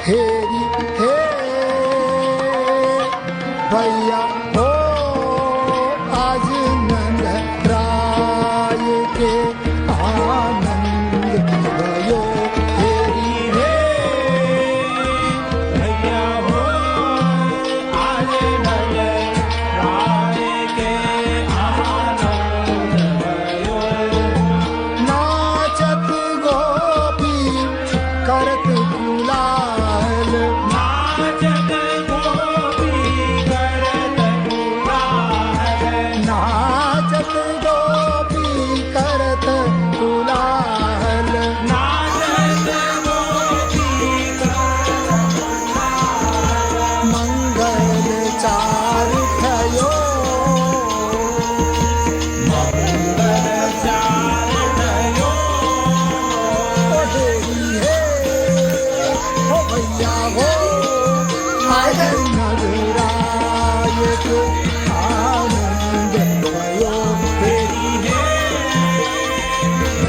हेरी हे भैया हो आज नंद राय के आनंद भयो हेरी हे भैया हो आज नंद राय के आनंद भयो नाचत गोपी करत गुलाल नाचत गोपी करत गुलाल नाचत गोपी करत गुलाल नाचत गोपी करत मंगल चार थयो मंगल चार भयो ओ हेरी हे ओ भैया हो आज नगराय के